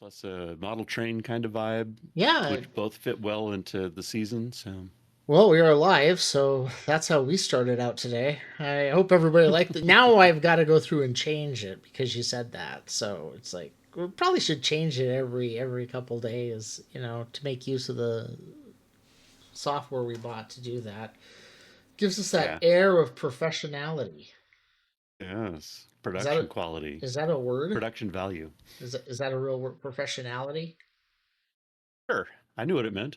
plus a model train kind of vibe, Yeah, which both fit well into the season. So well, we are alive, so that's how we started out today. I hope everybody liked it. Now I've got to go through and change it because you said that. So it's like we probably should change it every couple days, to make use of the software we bought to do that. Gives us that yeah, air of professionality. yes, Is that production a, quality, is that a word? production value. Is that a real word? Professionality? Sure, I knew what it meant.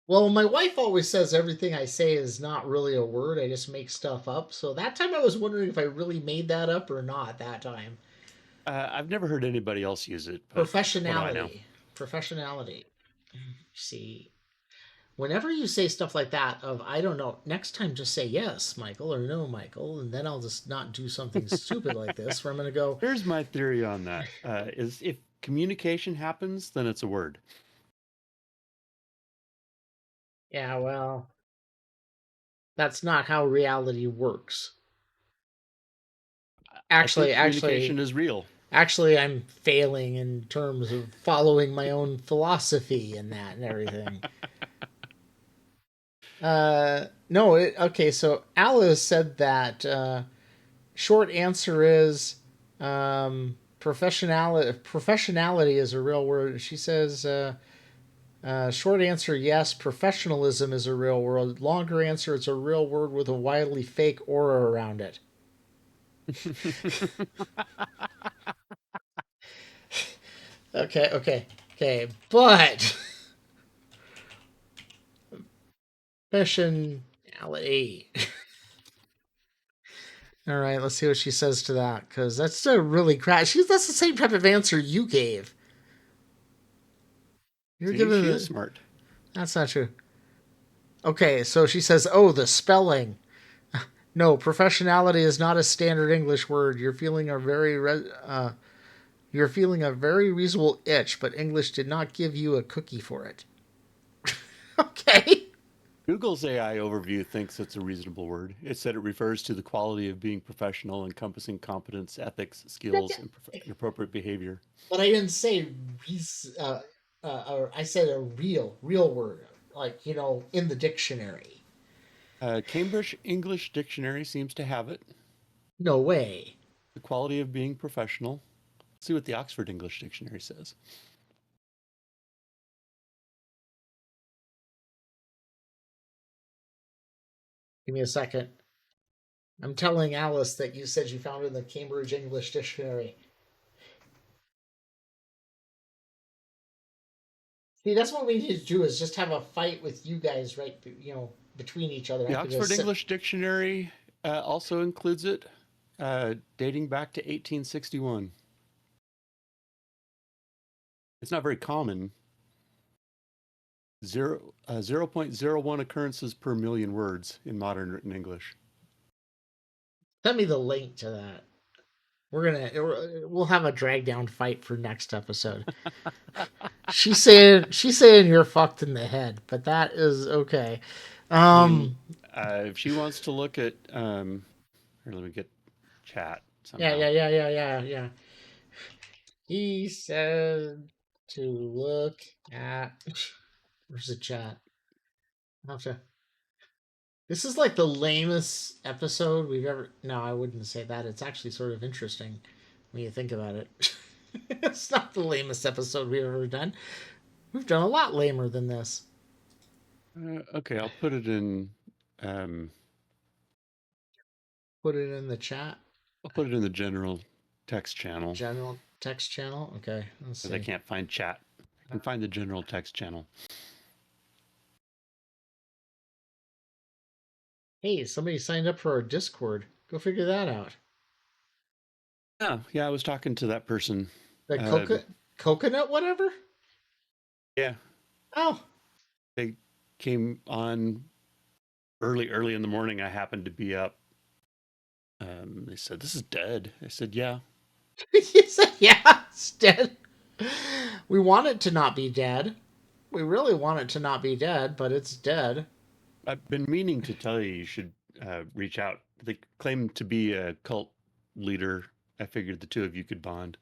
Well, my wife always says everything I say is not really a word. I just make stuff up. So that time I was wondering if I really made that up or not that time. I've never heard anybody else use it, but what do I know? Professionality. Professionality. See, whenever you say stuff like that, of I don't know, next time just say yes, Michael, or no, Michael, and then I'll just not do something stupid like this where I'm going to go, Here's my theory on that: is if communication happens, then it's a word. yeah, well, that's not how reality works. I think Actually, communication actually, is real. actually, I'm failing in terms of following my own philosophy and that and everything. No, okay, so Alice said that short answer is professionality is a real word. She says short answer yes, professionalism is a real word. Longer answer, it's a real word with a wildly fake aura around it. Okay, but professionality. All right, let's see what she says to that because that's a really crass. That's the same type of answer you gave. You're See, giving she is the. smart. That's not true. Okay, so she says, "Oh, the spelling. No, professionality is not a standard English word. You're feeling a very reasonable itch, but English did not give you a cookie for it." Okay. Google's AI overview thinks it's a reasonable word. It said it refers to the quality of being professional, encompassing competence, ethics, skills, and appropriate behavior. But I didn't say I said a real word, like in the dictionary. Cambridge English Dictionary seems to have it. No way. The quality of being professional. Let's see what the Oxford English Dictionary says. Give me a second. I'm telling Alice that you said you found it in the Cambridge English Dictionary. See, that's what we need to do is just have a fight with you guys, right? Between each other. I The could Oxford just sit. English Dictionary also includes it, dating back to 1861. It's not very common. 0.01 occurrences per million words in modern written English. Send me the link to that. We'll have a drag down fight for next episode. She's saying you're fucked in the head, but that is okay. I mean, Um, if she wants to look at, here, let me get chat yeah, somehow. yeah, yeah, yeah, yeah, yeah. He said to look at. Where's the chat? I'll have to. This is like the lamest episode we've ever. No, I wouldn't say that. It's actually sort of interesting when you think about it. It's not the lamest episode we've ever done. We've done a lot lamer than this. Okay, I'll put it in. Um, Put it in the chat. I'll put it in the general text channel General text channel. Okay, let's because I see. can't find chat. I can find the general text channel. Hey, somebody signed up for our Discord. Go figure that out. Oh, yeah, I was talking to that person. The Um, coconut whatever? yeah, Oh. they came on early in the morning. I happened to be up. They said, "This is dead." I said, "Yeah, He said, yeah, it's dead. We want it to not be dead. We really want it to not be dead, but it's dead. I've been meaning to tell you you should reach out." They claim to be a cult leader. I figured the two of you could bond.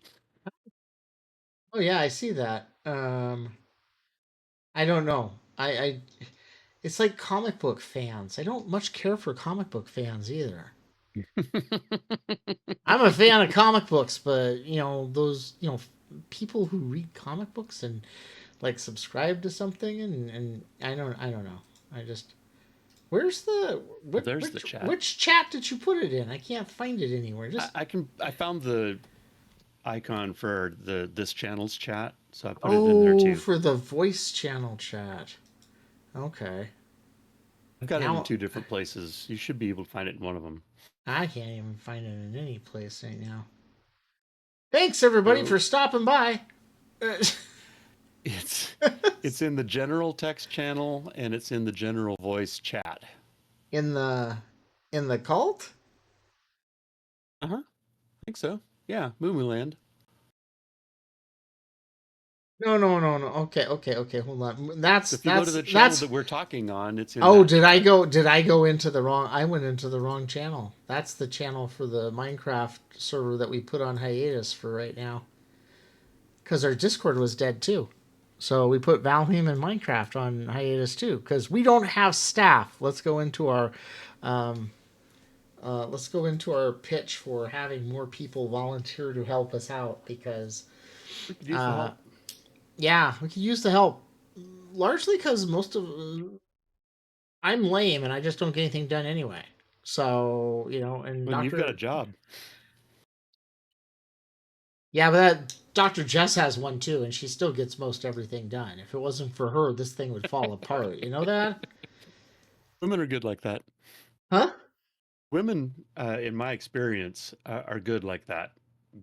Oh yeah, I see that. I don't know. I it's like comic book fans. I don't much care for comic book fans either. I'm a fan of comic books, but those people who read comic books and like subscribe to something, and I don't know. I just where's the Well, there's the chat. which chat did you put it in? I can't find it anywhere. I, Just I can. I found the icon for the this channel's chat, so I put it in there oh, too. for the voice channel chat. Okay. I've got it in Now two different places. You should be able to find it in one of them. I can't even find it in any place right now. Thanks everybody So for stopping by. it's it's in the general text channel and it's in the general voice chat. in the in the cult? Uh-huh. I think so. Yeah, Moo Land. No, no, no, no. Okay, okay, okay. Hold on. So if you go to the channel That's. that we're talking on, it's in Oh, that chat. Did I go into the wrong? I went into the wrong channel. That's the channel for the Minecraft server that we put on hiatus for right now. Because our Discord was dead too. So we put Valheim and Minecraft on hiatus too. Because we don't have staff. Um, let's go into our pitch for having more people volunteer to help us out. Because We could use the uh, help. yeah, we could use the help. Largely because most of I'm lame and I just don't get anything done anyway. So, and When you've got a job. yeah, but that Dr. Jess has one too, and she still gets most everything done. If it wasn't for her, this thing would fall apart. You know that? Women are good like that. Huh? Women, in my experience, are good like that,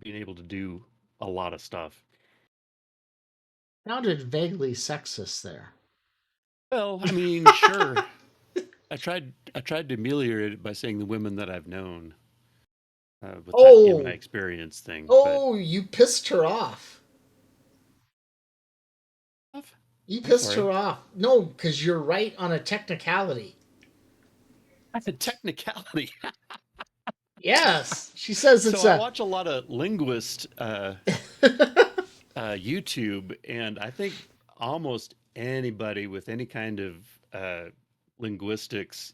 being able to do a lot of stuff. Sounded vaguely sexist there. Well, I mean, sure. I tried to ameliorate it by saying the women that I've known, with that in my Oh, experience thing. But oh, you pissed her off. You I'm pissed sorry. her off. No, because you're right on a technicality. That's a technicality. Yes, she says So it's I a. watch a lot of linguist YouTube, and I think almost anybody with any kind of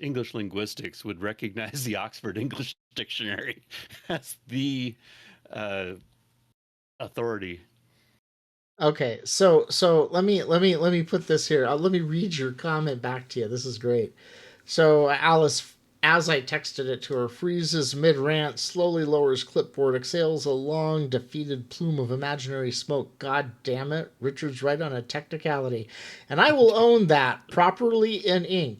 English linguistics, would recognize the Oxford English Dictionary as the uh, authority. Okay, so let me put this here. Let me read your comment back to you. This is great. So Alice, as I texted it to her, freezes mid rant, slowly lowers clipboard, exhales a long, defeated plume of imaginary smoke. God damn it, Richard's right on a technicality, and I will own that properly in ink.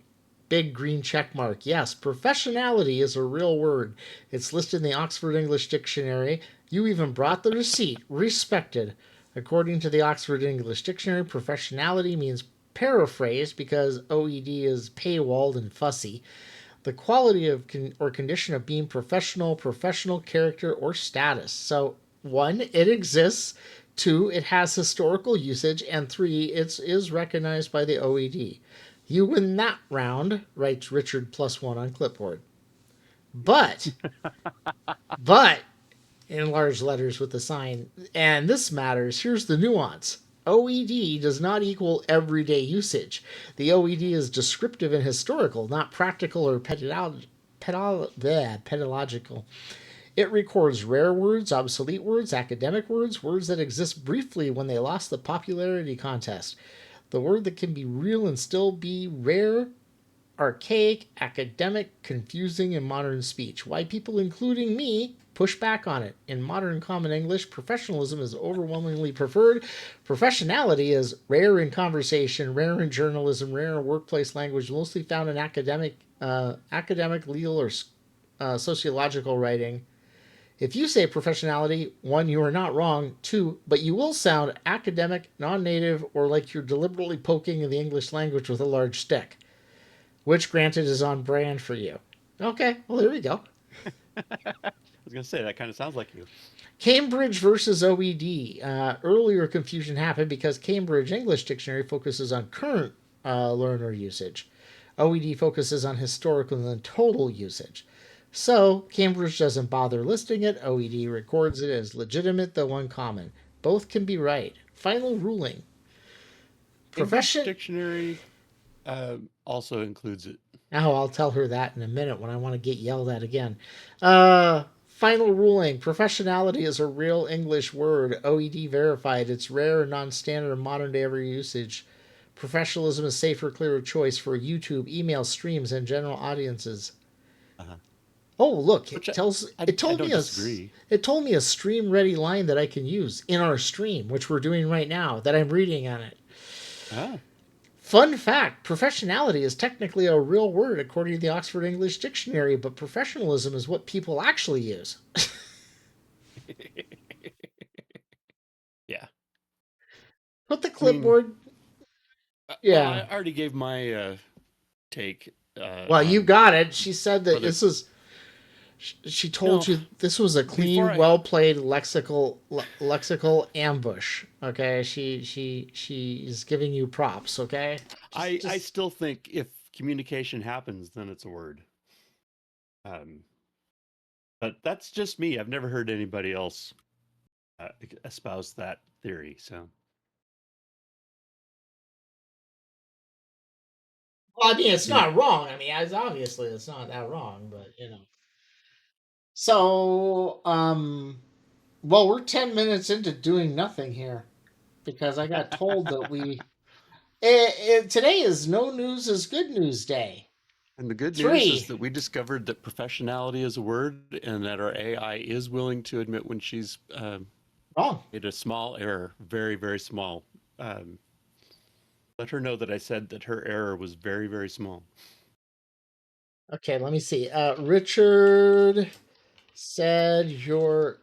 Big green check mark. Yes, professionality is a real word. It's listed in the Oxford English Dictionary. You even brought the receipt. Respected. According to the Oxford English Dictionary, professionality means paraphrased because OED is paywalled and fussy. The quality of or condition of being professional, professional character, or status. So, one, it exists. Two, it has historical usage. And three, it is recognized by the OED. You win that round, writes Richard plus one on clipboard. But, but, in large letters with a sign, and this matters, here's the nuance. OED does not equal everyday usage. The OED is descriptive and historical, not practical or pedagogical. It records rare words, obsolete words, academic words, words that exist briefly when they lost the popularity contest. The word that can be real and still be rare, archaic, academic, confusing in modern speech. Why people, including me, push back on it. In modern common English, professionalism is overwhelmingly preferred. Professionality is rare in conversation, rare in journalism, rare in workplace language, mostly found in academic, legal, or sociological writing. If you say professionality, one, you are not wrong. Two, but you will sound academic, non native, or like you're deliberately poking the English language with a large stick, which granted is on brand for you. Okay, well, there we go. I was going to say, that kind of sounds like you. Cambridge versus OED. Earlier confusion happened because Cambridge English Dictionary focuses on current learner usage. OED focuses on historical and total usage. So, Cambridge doesn't bother listing it. OED records it as legitimate, though uncommon. Both can be right. Final ruling. English Profession. dictionary also includes it. Oh, I'll tell her that in a minute when I want to get yelled at again. Final ruling. Professionality is a real English word, OED verified. It's rare and non standard in modern day every usage. Professionalism is safer, clearer choice for YouTube, email streams, and general audiences. Uh-huh. Oh, look! Which It I told me don't a disagree. stream ready line that I can use in our stream, which we're doing right now. That I'm reading on it. Ah. Fun fact: professionality is technically a real word according to the Oxford English Dictionary, but professionalism is what people actually use. Yeah. Put the I mean, clipboard. well, Yeah. I already gave my take Well, you on got it. She said that whether this is. She told no. you this was a Before clean, I well played lexical ambush. Okay, she's giving you props. Okay, I just still think if communication happens, then it's a word. Um, but that's just me. I've never heard anybody else uh, espouse that theory. So well, I mean, it's you, not wrong. I mean, it's obviously it's not that wrong, but you know. So, well, we're 10 minutes into doing nothing here because I got told that today is no news is good news day. and the good news is Three that we discovered that professionality is a word, and that our AI is willing to admit when she's wrong. made a small error, very very small. Um, let her know that I said that her error was very very small. Okay, let me see. Richard said your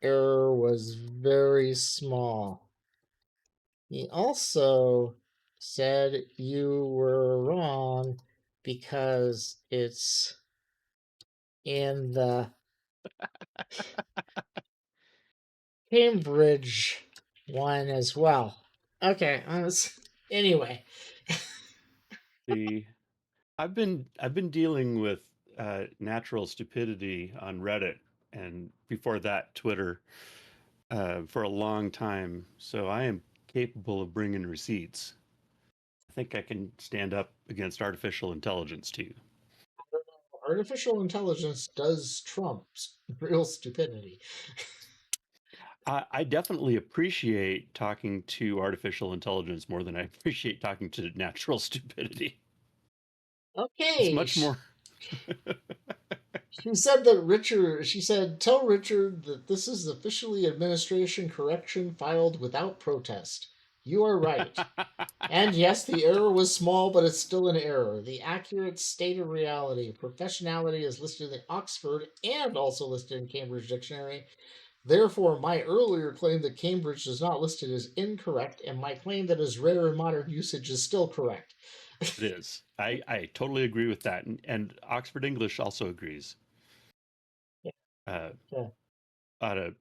error was very small. He also said you were wrong because it's in the Cambridge one as well. Okay, anyway. The I've been dealing with natural stupidity on Reddit, and before that Twitter, for a long time. So I am capable of bringing receipts. I think I can stand up against artificial intelligence too. Artificial intelligence does trump real stupidity. I definitely appreciate talking to artificial intelligence more than I appreciate talking to natural stupidity. It's Okay, much more. she said that Richard. She said, "Tell Richard that this is officially administration correction filed without protest. You are right." And yes, the error was small, but it's still an error. The accurate state of reality. Professionality is listed in Oxford and also listed in Cambridge Dictionary. Therefore, my earlier claim that Cambridge is not listed is incorrect, and my claim that is rare in modern usage is still correct. It is. I totally agree with that, and Oxford English also agrees. Uh, Yeah. at a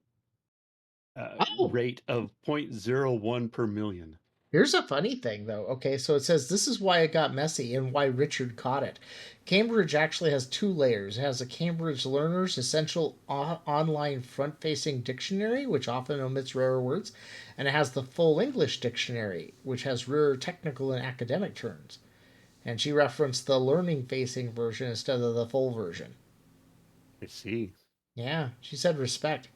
Oh, rate of 0.01 per million. here's a funny thing, though. Okay, so it says this is why it got messy and why Richard caught it. Cambridge actually has two layers. It has a Cambridge Learner's Essential Online Front Facing Dictionary, which often omits rarer words, and it has the Full English Dictionary, which has rare technical and academic terms. And she referenced the learning facing version instead of the full version. I see. Yeah, she said respect.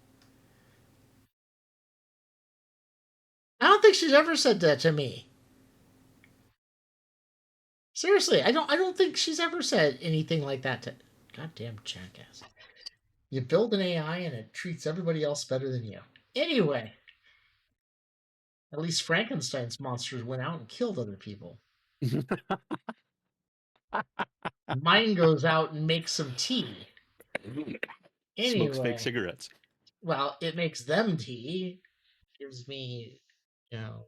I don't think she's ever said that to me. Seriously, I don't think she's ever said anything like that to goddamn jackass. You build an AI and it treats everybody else better than you. Anyway, at least Frankenstein's monsters went out and killed other people. Mine goes out and makes some tea. Smokes fake Anyway, cigarettes. well, it makes them tea. Gives me, you know,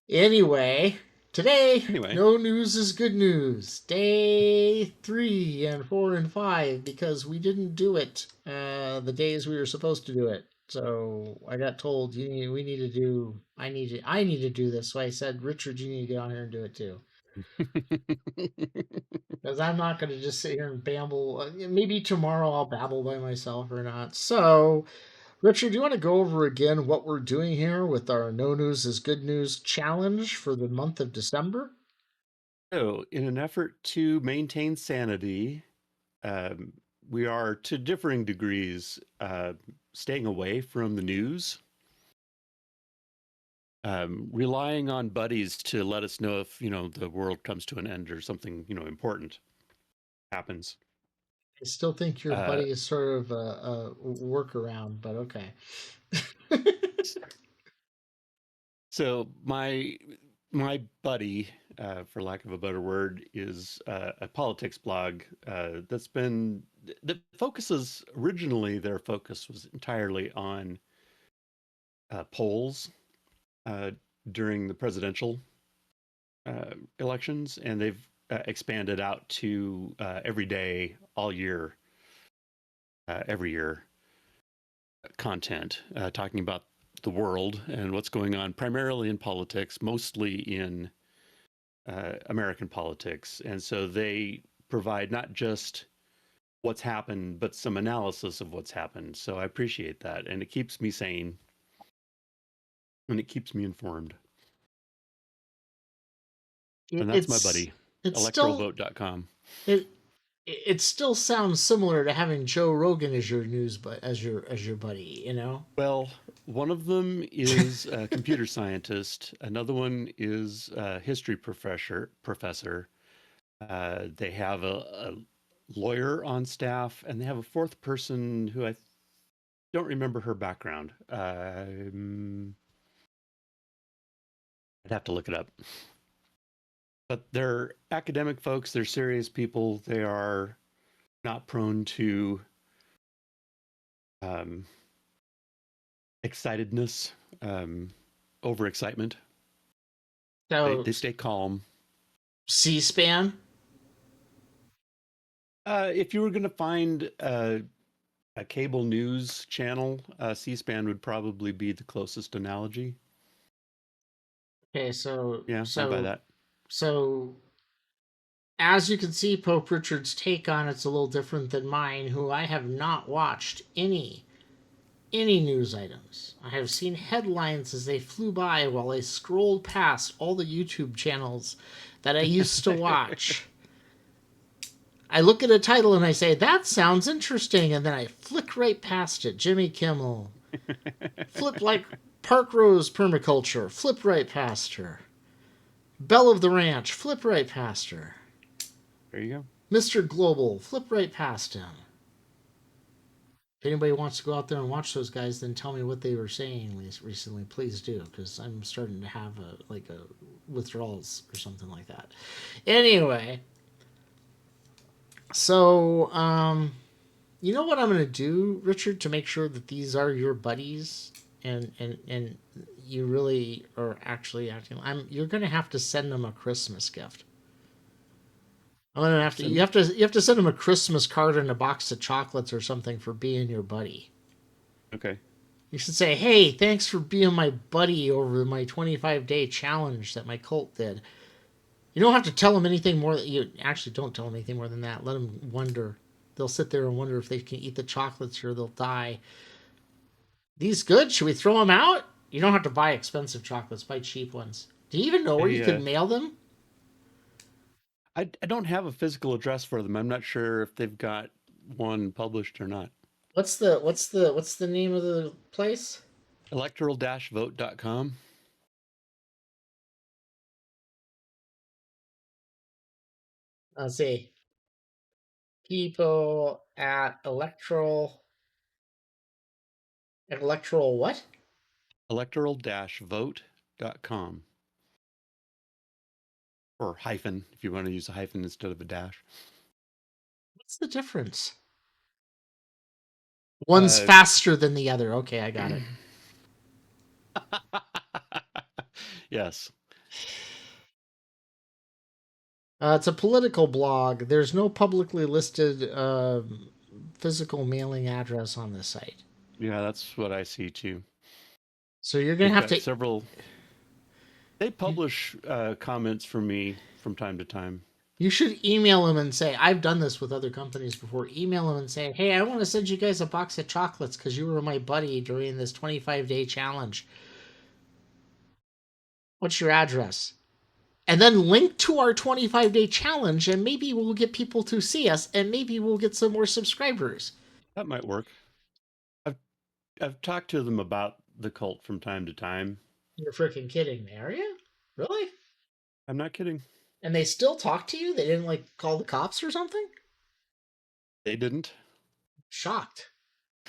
anyway, today, Anyway, no news is good news. Day 3 and 4 and 5 because we didn't do it the days we were supposed to do it. So I got told we need to do. I need to do this. So I said, Richard, you need to get on here and do it too. Because I'm not going to just sit here and babble. Maybe tomorrow I'll babble by myself or not. So Richard, do you want to go over again what we're doing here with our No News is Good News challenge for the month of December? So, in an effort to maintain sanity, um, we are to differing degrees staying away from the news, relying on buddies to let us know if the world comes to an end or something important happens. I still think your Uh, buddy is sort of a workaround, but okay. so my buddy, for lack of a better word, is a politics blog that's been that focuses originally their focus was entirely on polls uh, during the presidential elections, and they've expanded out to every day, all year, every year content, talking about the world and what's going on, primarily in politics, mostly in American politics. And so they provide not just what's happened, but some analysis of what's happened. So I appreciate that. And it keeps me sane and it keeps me informed. And that's my It's buddy, it's still electoralvote.com. it it still sounds similar to having Joe Rogan as your news but as your buddy, you know? Well, one of them is a computer scientist. Another one is a history professor. They have a lawyer on staff, and they have a fourth person who I don't remember her background. I'd have to look it up. But they're academic folks. They're serious people. They are not prone to um, excitedness, overexcitement. So They stay calm. C-SPAN. If you were going to find a cable news channel, C-SPAN would probably be the closest analogy. Okay, so Yeah, I'd buy so that. so as you can see, Pope Richard's take on it's a little different than mine, who I have not watched any news items. I have seen headlines as they flew by while I scrolled past all the YouTube channels that I used to watch. I look at a title and I say, that sounds interesting, and then I flick right past it. Jimmy Kimmel. Flip like Park Rose Permaculture. Flip right past her. Belle of the Ranch. Flip right past her. There you go. Mr. Global. Flip right past him. If anybody wants to go out there and watch those guys, then tell me what they were saying recently. Please do, because I'm starting to have a withdrawals or something like that. Anyway, so you know what I'm gonna do, Richard, to make sure that these are your buddies and you really are actually acting. You're gonna have to send them a Christmas gift. I'm gonna have to. Send You have to send them a Christmas card and a box of chocolates or something for being your buddy. Okay. You should say, hey, thanks for being my buddy over my 25-day challenge that my cult did. You don't have to tell them anything more. You actually don't tell them anything more than that. Let them wonder. They'll sit there and wonder if they can eat the chocolates or they'll die. These good? Should we throw them out? You don't have to buy expensive chocolates. Buy cheap ones. Do you even know where you I, could mail them? I don't have a physical address for them. I'm not sure if they've got one published or not. What's the name of the place? Electoral-vote.com. Let's see. People at electoral what? Electoral-vote.com. Or hyphen, if you want to use a hyphen instead of a dash. What's the difference? One's Uh, faster than the other. Okay, I got it. yes. It's a political blog. There's no publicly listed physical mailing address on this site. Yeah, that's what I see too. So you're gonna They've have got to. several. They publish comments from me from time to time. You should email them and say, I've done this with other companies before. Email them and say, hey, I want to send you guys a box of chocolates because you were my buddy during this 25-day challenge. What's your address? And then link to our 25-day challenge, and maybe we'll get people to see us, and maybe we'll get some more subscribers. That might work. I've I've talked to them about the cult from time to time. You're freaking kidding me, are you? Really? I'm not kidding. And they still talk to you? They didn't like call the cops or something? They didn't. Shocked.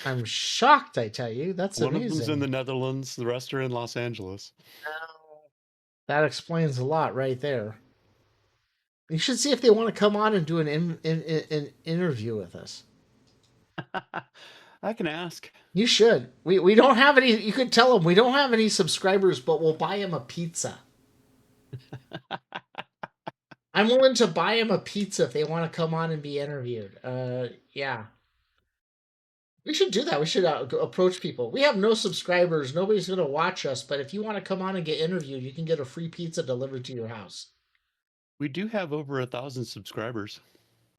I'm shocked, I tell you. That's One of them's in amazing. the Netherlands, the rest are in Los Angeles. That explains a lot right there. You should see if they want to come on and do an interview with us. I can ask. You should. We don't have any. You could tell them we don't have any subscribers, but we'll buy them a pizza. I'm willing to buy them a pizza if they want to come on and be interviewed. Yeah. We should do that. We should approach people. We have no subscribers. Nobody's going to watch us. But if you want to come on and get interviewed, you can get a free pizza delivered to your house. We do have over 1,000 subscribers.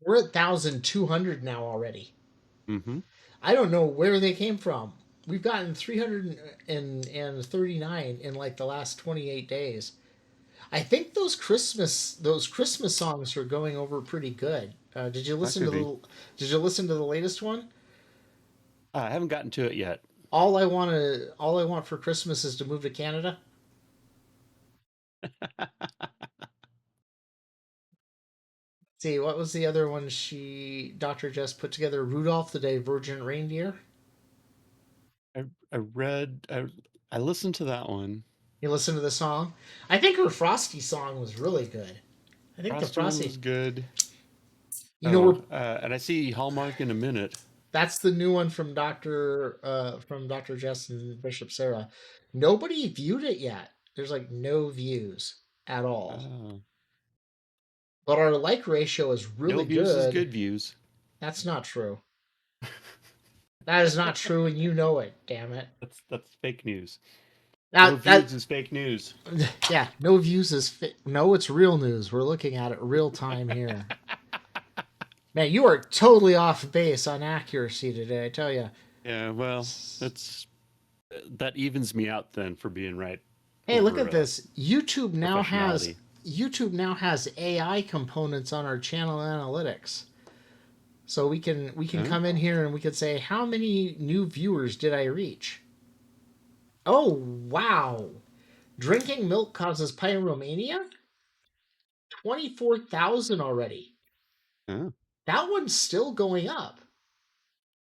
We're at 1,200 now already. Mm-hmm. I don't know where they came from. We've gotten 339 in like the last 28 days. I think those Christmas songs are going over pretty good. Did you That listen could to be. the latest one? I haven't gotten to it yet. All I want for Christmas is to move to Canada. See, what was the other one Dr. Jess put together? Rudolph the Divergent Reindeer. I read. I listened to that one. You listen to the song? I think her Frosty song was really good. I think the Frosty one was Frosty. good. You know, And I see Hallmark in a minute. that's the new one from Dr. Jess and Bishop Sarah. Nobody viewed it yet. There's like no views at all. Uh, But our like ratio is no really views is good. good views. That's not true. That is not true, and you know it. Damn it. That's fake news. No That views is fake news. yeah. No views is no. It's real news. We're looking at it real time here. Man, you are totally off base on accuracy today. I tell you. Yeah, well, that evens me out then for being right Hey, look over at this. professionality. YouTube now has AI components on our channel analytics. So we can Huh? come in here and we can say how many new viewers did I reach? Oh, wow. Drinking milk causes pyromania? 24,000 already. Huh? That one's still going up.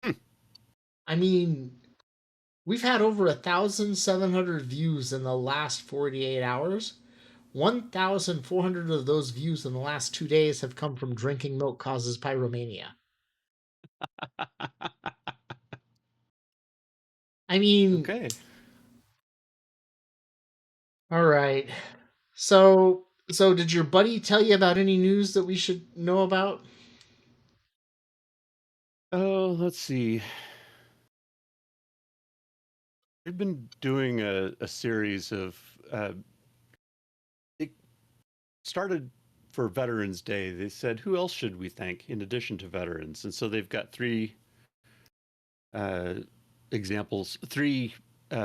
Hmm. I mean, we've had over 1,700 views in the last 48 hours. 1,400 of those views in the last 2 days have come from drinking milk causes pyromania. I mean, Okay. all right. So did your buddy tell you about any news that we should know about? Oh, let's see. We've been doing a series of. It started for Veterans Day. They said, "Who else should we thank in addition to veterans?" And so they've got three uh, examples, three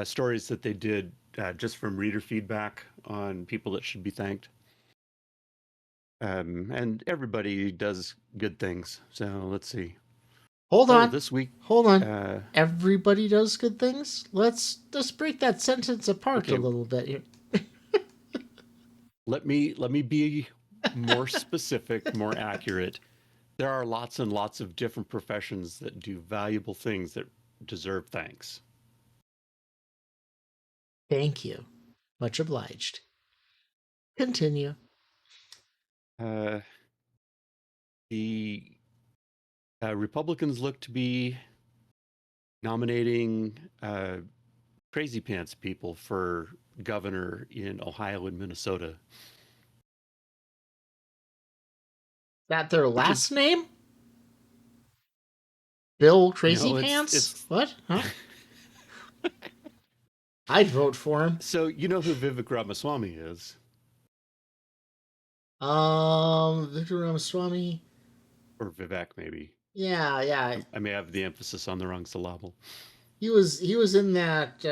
stories that they did just from reader feedback on people that should be thanked. And everybody does good things. So let's see. Hold Oh, on. this week. Hold on. Uh, Everybody does good things? Let's break that sentence apart a okay, little bit here. let me be more specific, more accurate. There are lots and lots of different professions that do valuable things that deserve thanks. Thank you. Much obliged. Continue. Uh, the Republicans look to be nominating crazy pants people for governor in Ohio and Minnesota, That their which is last name? Bill Crazy no, it's Pants? it's. What? Huh? I'd vote for him. So you know who Vivek Ramaswamy is? Victor Ramaswamy. or Vivek maybe. Yeah, yeah. I may have the emphasis on the wrong syllable. He was in that.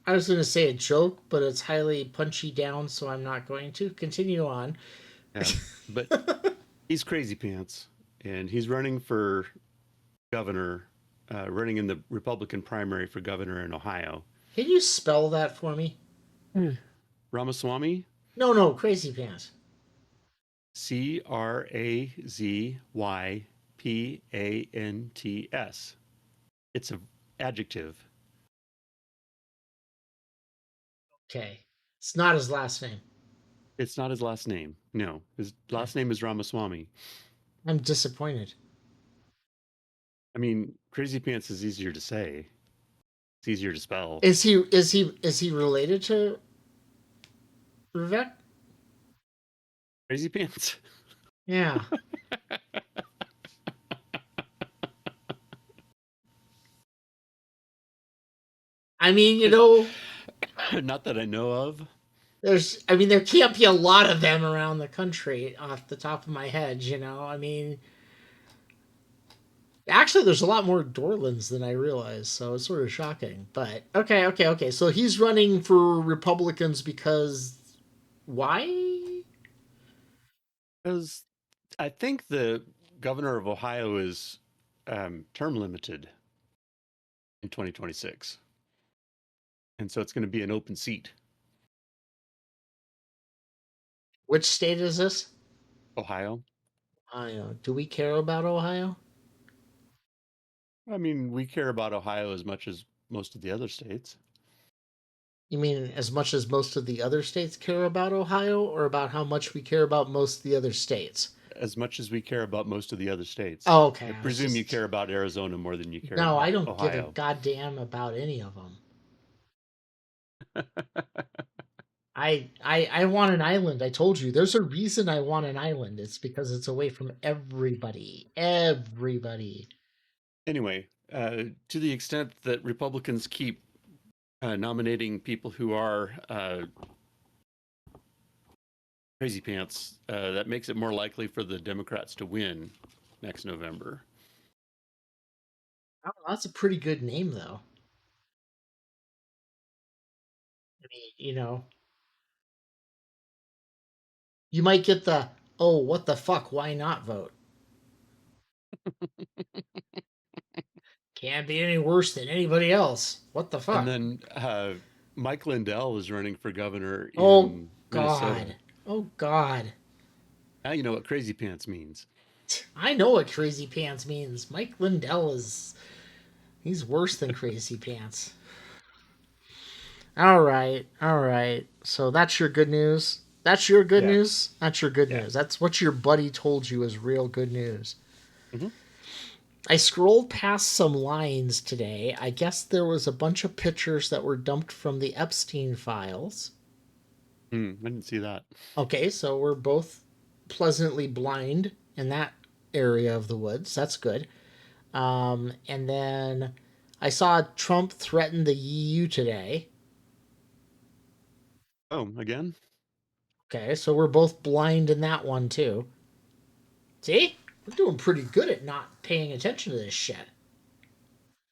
I was going to say a joke, but it's highly punchy down, so I'm not going to continue on. Yeah, but he's crazy pants, and he's running for governor, running in the Republican primary for governor in Ohio. Can you spell that for me? Hmm. Ramaswamy, No, no, crazy pants. Crazypants. It's an adjective. Okay, it's not his last name. It's not his last name. No, his Okay, last name is Ramaswamy. I'm disappointed. I mean, crazy pants is easier to say. It's easier to spell. Is he related to Vivek? Crazy pants. Yeah. I mean, Not that I know of. there can't be a lot of them around the country off the top of my head. I mean, actually, there's a lot more Dorlands than I realized, so it's sort of shocking. But okay, okay, okay. So he's running for Republicans because why? Because I think the governor of Ohio is term limited in 2026. And so it's going to be an open seat. Which state is this? Ohio. Ohio. Do we care about Ohio? I mean, we care about Ohio as much as most of the other states. You mean as much as most of the other states care about Ohio, or about how much we care about most of the other states? As much as we care about most of the other states. Oh, okay. I I was presume you just care about Arizona more than you care no. I about don't give a Ohio. goddamn about any of them. I want an island. I told you. There's a reason I want an island. It's because it's away from everybody. Everybody. Anyway, to the extent that Republicans keep nominating people who are crazy pants, that makes it more likely for the Democrats to win next November. Oh, that's a pretty good name, though. I mean, you might get the "oh, what the fuck, why not" vote. Can't be any worse than anybody else. What the And fuck? then Mike Lindell is running for governor Oh in God. Minnesota. Oh God. Now you know what crazy pants means. I know what crazy pants means. Mike Lindell he's worse than crazy pants. All right. All right. So that's your good news. That's your good Yeah, news. That's your good yeah. news. That's what your buddy told you is real good news. Hmm. I scrolled past some lines today. I guess there was a bunch of pictures that were dumped from the Epstein files. I didn't see that. Okay, so we're both pleasantly blind in that area of the woods. That's good. And then I saw Trump threaten the EU today. Oh, again? Okay, so we're both blind in that one too. See? We're doing pretty good at not paying attention to this shit.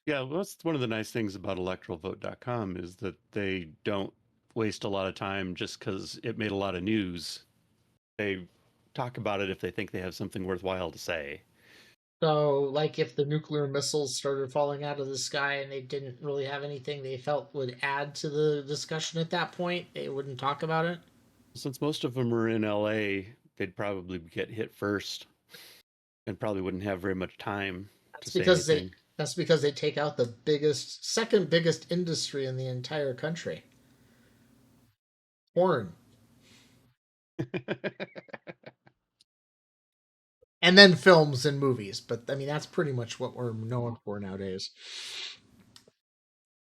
Yeah, well, that's one of the nice things about electoralvote.com is that they don't waste a lot of time just because it made a lot of news. They talk about it if they think they have something worthwhile to say. So, like, if the nuclear missiles started falling out of the sky and they didn't really have anything they felt would add to the discussion at that point, they wouldn't talk about it? Since most of them are in LA, they'd probably get hit first and probably wouldn't have very much time to That's say because they anything. that's because they take out the second biggest industry in the entire country. Porn. And then films and movies. But I mean that's pretty much what we're known for nowadays.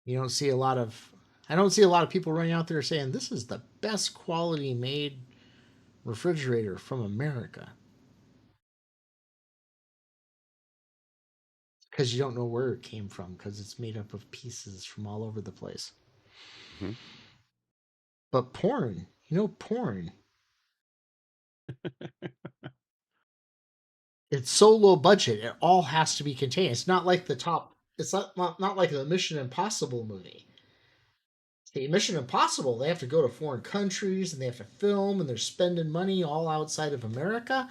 You don't see a lot of I don't see a lot of people running out there saying this is the best quality made refrigerator from America. Because you don't know where it came from because it's made up of pieces from all over the place. Mhm. But porn. It's so low budget, it all has to be contained. It's not like the top. It's not like the Mission Impossible movie. See, Mission Impossible, they have to go to foreign countries and they have to film and they're spending money all outside of America,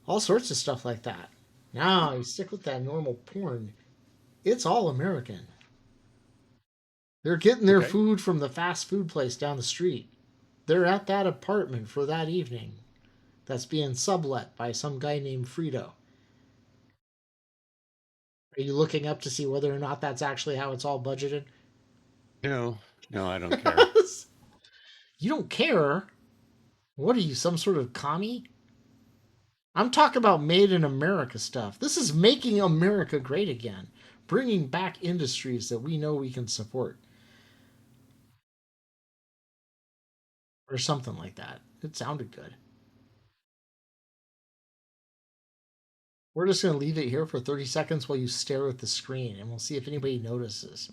all sorts of stuff like that. Now you stick with that normal porn, it's all American. They're getting their Okay. food from the fast food place down the street. They're at that apartment for that evening that's being sublet by some guy named Frito. Are you looking up to see whether or not that's actually how it's all budgeted? No, no, I don't care. You don't care? What are you, some sort of commie? I'm talking about made in America stuff. This is making America great again, bringing back industries that we know we can support, or something like that. It sounded good. We're just going to leave it here for 30 seconds while you stare at the screen, and we'll see if anybody notices.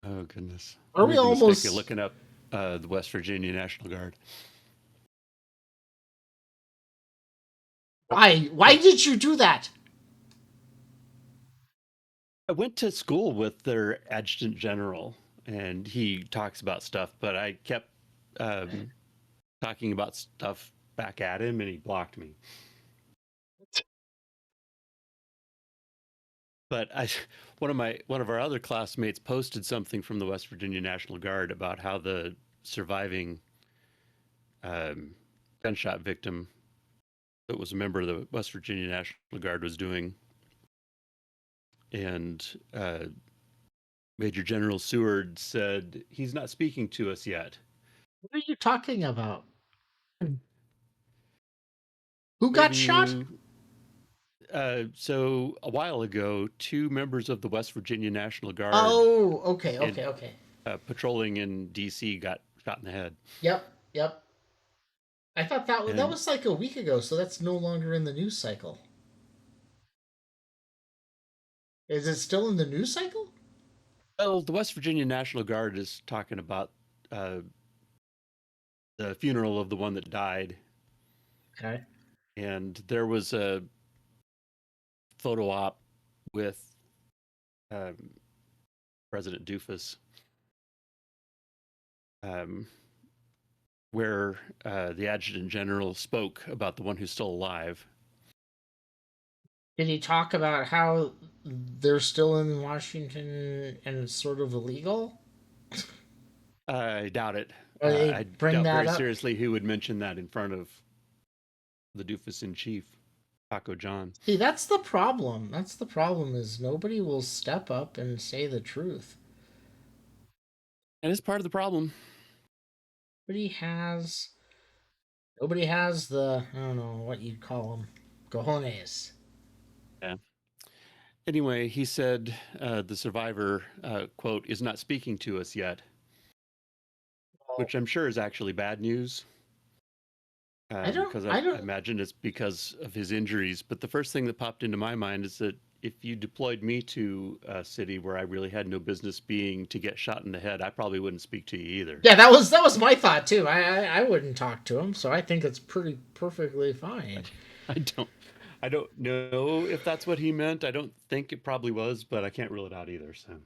Oh goodness, Are I we made the mistake of almost. looking up the West Virginia National Guard. Why? Why So did you do that? I went to school with their adjutant general, and he talks about stuff, but I kept um, talking about stuff back at him, and he blocked me. But I, one of our other classmates posted something from the West Virginia National Guard about how the surviving um, gunshot victim that was a member of the West Virginia National Guard was doing, and Major General Seward said he's not speaking to us yet. What are you talking about? Who got shot? You so a while ago, two members of the West Virginia National Guard Oh, okay, in okay, okay. patrolling in D.C. got shot in the head, Yep, yep. I thought that and was like a week ago, so that's no longer in the news cycle. Is it still in the news cycle? well, the West Virginia National Guard is talking about uh, the funeral of the one that died, Okay. and there was a photo op with um, President Doofus, um, where the adjutant general spoke about the one who's still alive. Did he talk about how they're still in Washington and it's sort of illegal? I doubt it. Or they I bring doubt that very up? seriously who would mention that in front of the doofus in chief, Taco John. See, that's the problem. That's the problem is nobody will step up and say the truth. And it's part of the problem. Nobody has nobody has the I don't know what you'd call them cojones. Yeah. Anyway, he said the survivor, quote, is not speaking to us yet, Well, which I'm sure is actually bad news because I I don't imagine it's because of his injuries. But the first thing that popped into my mind is that if you deployed me to a city where I really had no business being to get shot in the head, I probably wouldn't speak to you either. Yeah, that was my thought too. I wouldn't talk to him, so I think it's pretty perfectly fine. I don't I don't know if that's what he meant. I don't think it probably was, but I can't rule it out either. So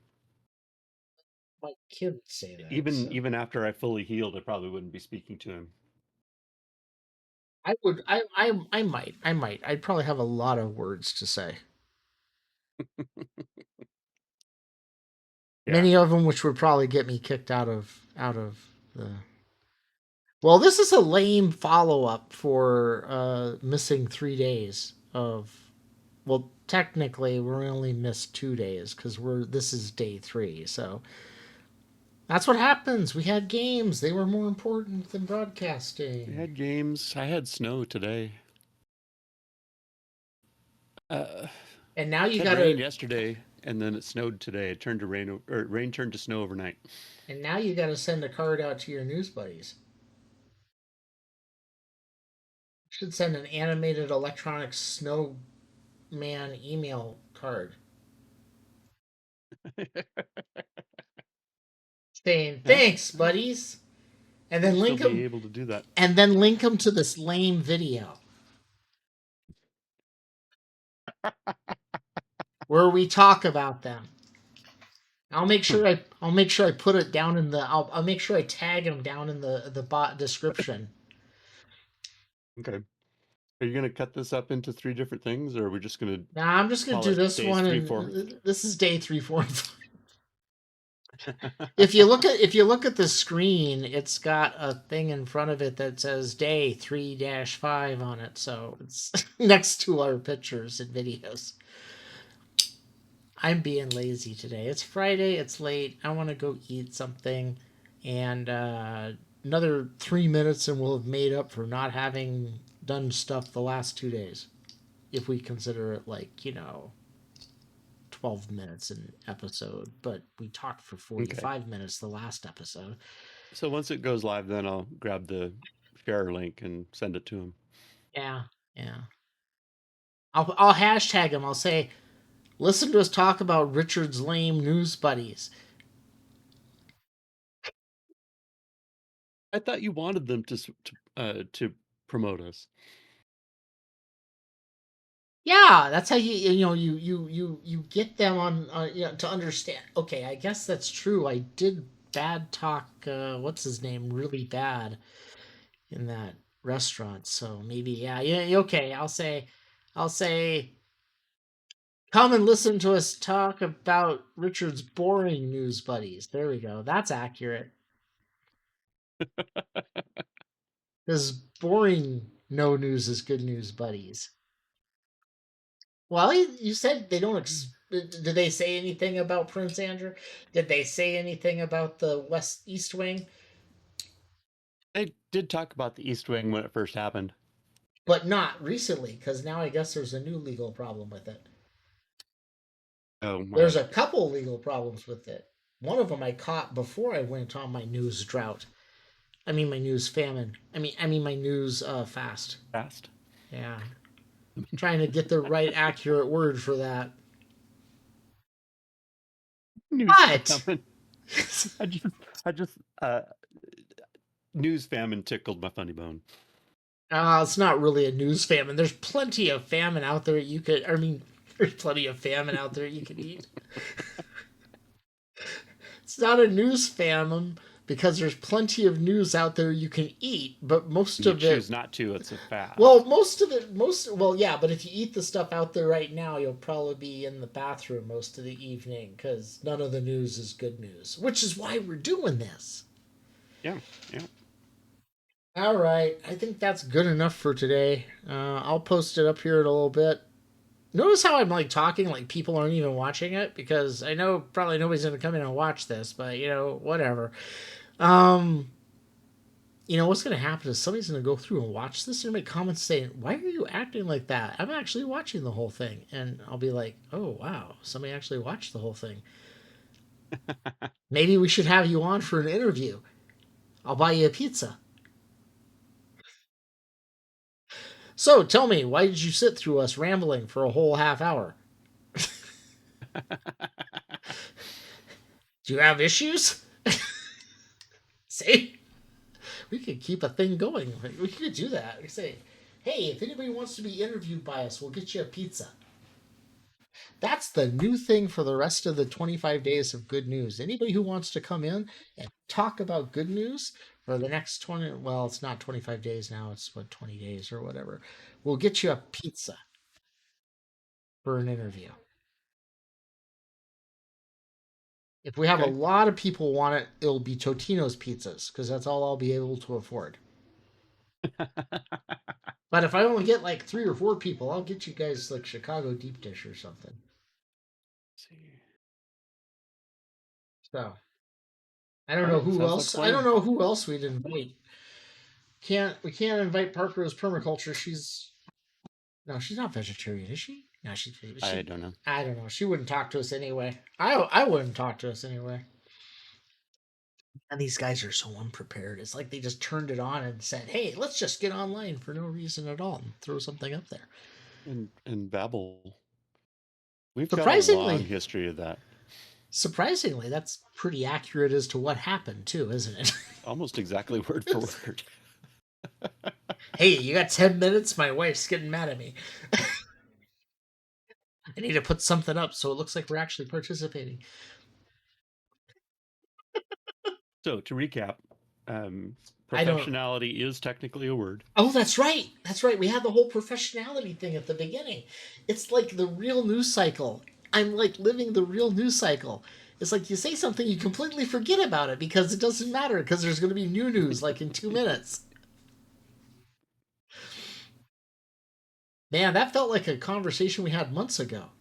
My kids say that, even so even after I fully healed, I probably wouldn't be speaking to him. I would I might I'd probably have a lot of words to say. Yeah. Many of them which would probably get me kicked out of the. Well, this is a lame follow up for missing 3 days of. Well, technically, we're only missed 2 days because we're this is day three. So that's what happens. We had games; they were more important than We broadcasting. had games. I had snow today. Uh, And now you had rain gotta yesterday, and then it snowed today. It turned to rain, or rain turned to snow overnight. and now you gotta send a card out to your news buddies. You should send an animated electronic snowman email card saying Yeah, thanks, buddies. and You'll then still link be them, able to do that. and then link them to this lame video where we talk about them. Hmm. I'll make sure I put it down in the I'll make sure I tag them down in the bot description. Okay. Are you going to cut this up into three different things, or are we just going to Now I'm just gonna call do it this days one, three, four? and this is day 3, 4, and 5. If you look at the screen, it's got a thing in front of it that says day 3-5 on it, so it's next to our pictures and videos. I'm being lazy today. It's Friday. It's late. I want to go eat something, and another 3 minutes, and we'll have made up for not having done stuff the last 2 days. If we consider it like 12 minutes an episode, but we talked for Okay. 45 minutes the last episode. So once it goes live, then I'll grab the share link and send it to him. Yeah, yeah. I'll hashtag him. I'll say, listen to us talk about Richard's lame news buddies. I thought you wanted them to promote us. Yeah, that's how you get them on to understand. Okay, I guess that's true. I did bad talk. What's his name? Really bad in that restaurant. So maybe yeah. Okay, I'll say, come and listen to us talk about Richard's boring news buddies. There we go. That's accurate. Because boring no news is good news buddies. Well, you said they don't. Did they say anything about Prince Andrew? Did they say anything about the West East Wing? They did talk about the East Wing when it first happened. But not recently, because now I guess there's a new legal problem with it. Oh There's my! a couple legal problems with it. One of them I caught before I went on my news drought. I mean my news famine. I mean my news fast. Fast Yeah, trying to get the right accurate word for that. news What? famine. I just, I just, uh, news famine tickled my funny bone. It's not really a news famine. There's plenty of famine out there you could. I mean, there's plenty of famine out there you could eat. It's not a news famine because there's plenty of news out there you can eat, but most You of choose it. not to. It's a Well, fast. well, yeah, but if you eat the stuff out there right now, you'll probably be in the bathroom most of the evening because none of the news is good news, which is why we're doing this. Yeah, yeah. All right, I think that's good enough for today. I'll post it up here in a little bit. Notice how I'm like talking like people aren't even watching it because I know probably nobody's gonna come in and watch this, but whatever. Um, what's gonna happen is somebody's gonna go through and watch this and make comments saying, "Why are you acting like that?" I'm actually watching the whole thing, and I'll be like, "Oh wow, somebody actually watched the whole thing. Maybe we should have you on for an interview. I'll buy you a pizza." So tell me, why did you sit through us rambling for a whole half hour? Do you have issues? See? We could keep a thing going. We could do that. We say, hey, if anybody wants to be interviewed by us, we'll get you a pizza. That's the new thing for the rest of the 25 days of good news. Anybody who wants to come in and talk about good news for the next 20, well, it's not 25 days now, it's 20 days or whatever. We'll get you a pizza for an interview. If we have a Okay. lot of people want it, it'll be Totino's pizzas because that's all I'll be able to afford. But if I only get like 3 or 4 people, I'll get you guys like Chicago deep dish or something. See. So I don't All know right. who Sounds like a else. I don't plan. know who else we'd invite. We can't invite Parker as permaculture. She's no, she's not vegetarian, is she? No, I she. don't know. I don't know. She wouldn't talk to us anyway. I wouldn't talk to us anyway. And these guys are so unprepared. It's like they just turned it on and said, "Hey, let's just get online for no reason at all and throw something up there." And Babel, we've got a long Surprisingly, history of that. Surprisingly, that's pretty accurate as to what happened, too, isn't it? Almost exactly word for word. Hey, you got 10 minutes? My wife's getting mad at me. I need to put something up so it looks like we're actually participating. So to recap, I don't. professionality is technically a word. Oh, that's right. That's right. We had the whole professionality thing at the beginning. It's like the real news cycle. I'm like living the real news cycle. It's like you say something, you completely forget about it because it doesn't matter because there's going to be new news like in 2 minutes. Man, that felt like a conversation we had months ago.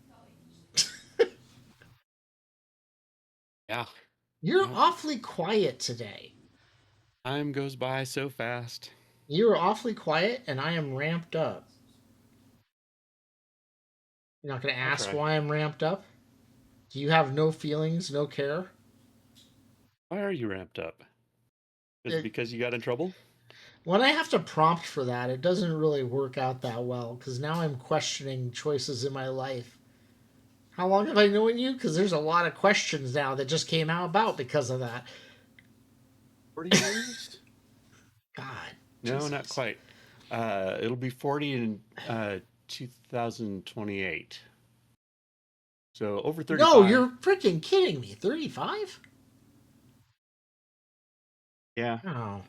Yeah. You're Yep. awfully quiet today. Time goes by so fast. You're awfully quiet, and I am ramped up. You're not going to I'll ask try. why I'm ramped up? Do you have no feelings, no care? Why are you ramped up? Is it It, because you got in trouble? when I have to prompt for that, it doesn't really work out that well because now I'm questioning choices in my life. How long have I known you? Because there's a lot of questions now that just came out about because of that. 40 years? God, No, not Jesus. quite. It'll be 40 in 2028. So over No, 35. you're freaking kidding me. 35? Yeah. Oh,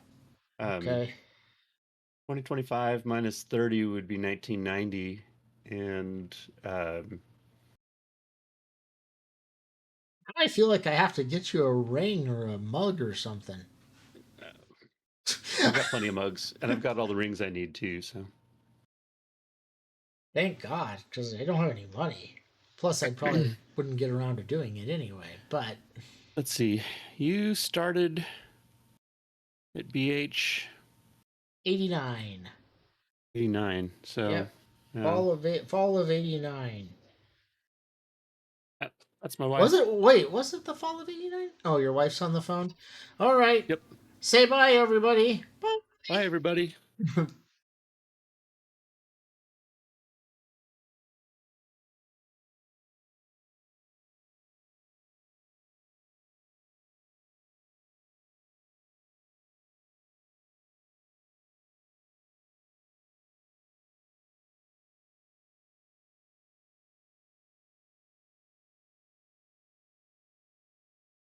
Um, okay. 2025 minus 30 would be 1990. And I feel like I have to get you a ring or a mug or something. I've got plenty of mugs and I've got all the rings I need too. So Thank God, because I don't have any money. Plus, I probably wouldn't get around to doing it anyway. But let's see. You started at BH 89. 89. So Yep. uh, Fall of 89. that's my Was wife. it? Wait, was it the fall of 89? Oh, your wife's on the phone? All right. Yep. Say bye, everybody. Bye. Bye, everybody.